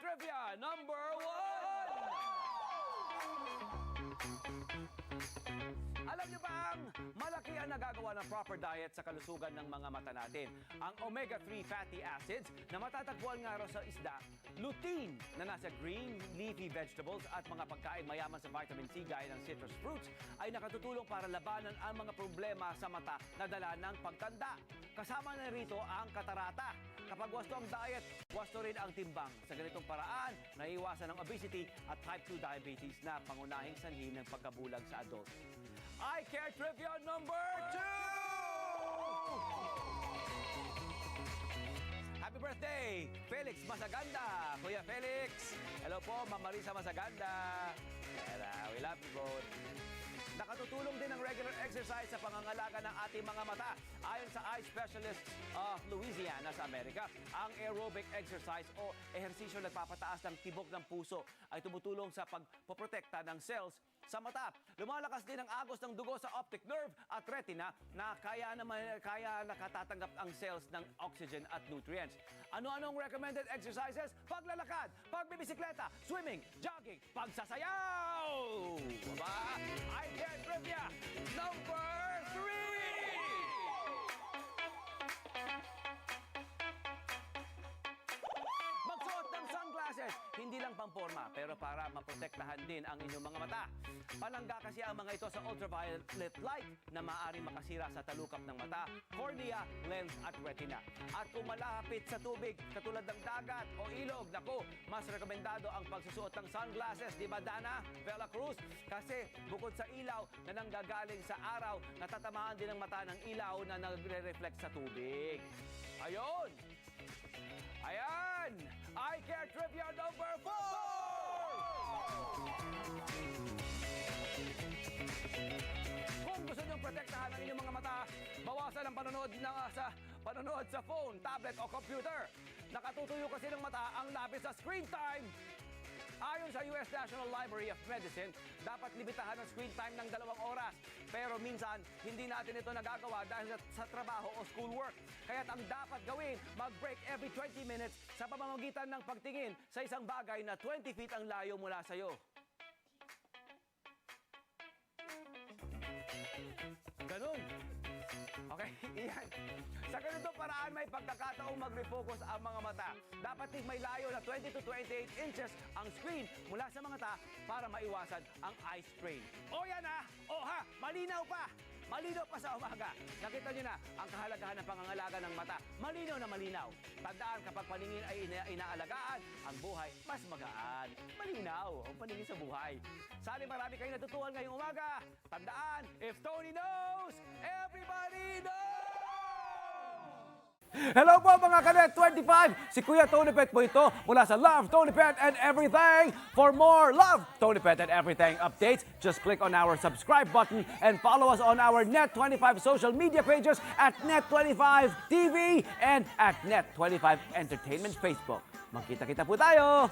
Trivia number 1! Alam niyo ba ang malaki ang nagagawa ng proper diet sa kalusugan ng mga mata natin? Ang omega-3 fatty acids na matatagpuan nga raw sa isda, lutein na nasa green leafy vegetables at mga pagkain mayaman sa vitamin C gaya ng citrus fruits ay nakatutulong para labanan ang mga problema sa mata na dala ng pagtanda. Kasama na rito ang katarata. Kapag wasto ang diet, wasto rin ang timbang. Sa ganitong paraan, naiiwasan ang obesity at type 2 diabetes na pangunahing sanhi ng pagkabulag sa adult. I Care Trivia number 2! Happy birthday, Felix Masaganda! Kuya Felix! Hello po, Ma'am Marisa Masaganda! We love you both. Nakatutulong din ang regular exercise sa pangangalaga ng ating mga mata. Ayon sa eye specialist of Louisiana sa Amerika, ang aerobic exercise o ehersisyo nagpapataas ng tibok ng puso ay tumutulong sa pagpoprotekta ng cells sa mata. Lumalakas din ang agos ng dugo sa optic nerve at retina na kaya nakatatanggap ang cells ng oxygen at nutrients. Ano-anong recommended exercises? Paglalakad, pagbibisikleta, swimming, jogging, pagsasayaw! Aba, I Care Trivia number 3! Magsuot ng sunglasses, hindi lang pamporma, pero para maprotektahan din ang inyong mga mata. Palangga kasi ang mga ito sa ultraviolet light na maaaring makasira sa talukap ng mata, cornea, lens at retina. At kung malapit sa tubig, katulad ng dagat o ilog, naku, mas rekomendado ang pagsusuot ng sunglasses, di ba Dana? Bella Cruz? Kasi bukod sa ilaw na nanggagaling sa araw, natatamaan din ang mata ng ilaw na nagre-reflect sa tubig. Ayun! Ayan! I Care Trivia number 4! Kung gusto niyong protektahan ang inyong mga mata, bawasan ang panonood sa phone, tablet o computer. Nakatutuyo kasi ng mata ang labis sa screen time. Ayon sa US National Library of Medicine, dapat limitahan ang screen time ng 2 oras. Pero minsan, hindi natin ito nagagawa dahil sa trabaho o schoolwork. Kaya't ang dapat gawin, mag-break every 20 minutes sa pamamagitan ng pagtingin sa isang bagay na 20 feet ang layo mula sa'yo. Ganun. Okay, iyan. Sa ganitong paraan, may pagkakataong mag-refocus ang mga mata. Dapat din may layo na 20 to 28 inches ang screen mula sa mga mata para maiwasan ang eye strain. O yan ha! O ha! Malinaw pa! Malinaw pa sa umaga. Nakita nyo na ang kahalagahan ng pangangalaga ng mata. Malinaw na malinaw. Tandaan, kapag paningin ay inaalagaan, ang buhay mas magaan. Malinaw ang paningin sa buhay. Sali marami kayong natutuhan ngayong umaga. Tandaan, if Tony knows, everybody knows! Hello po mga Kanet 25! Si Kuya Tony Pet po ito mula sa Love, Tony Pet and Everything. For more Love, Tony Pet and Everything updates, just click on our subscribe button and follow us on our Net25 social media pages at Net25 TV and at Net25 Entertainment Facebook. Magkita-kita po tayo!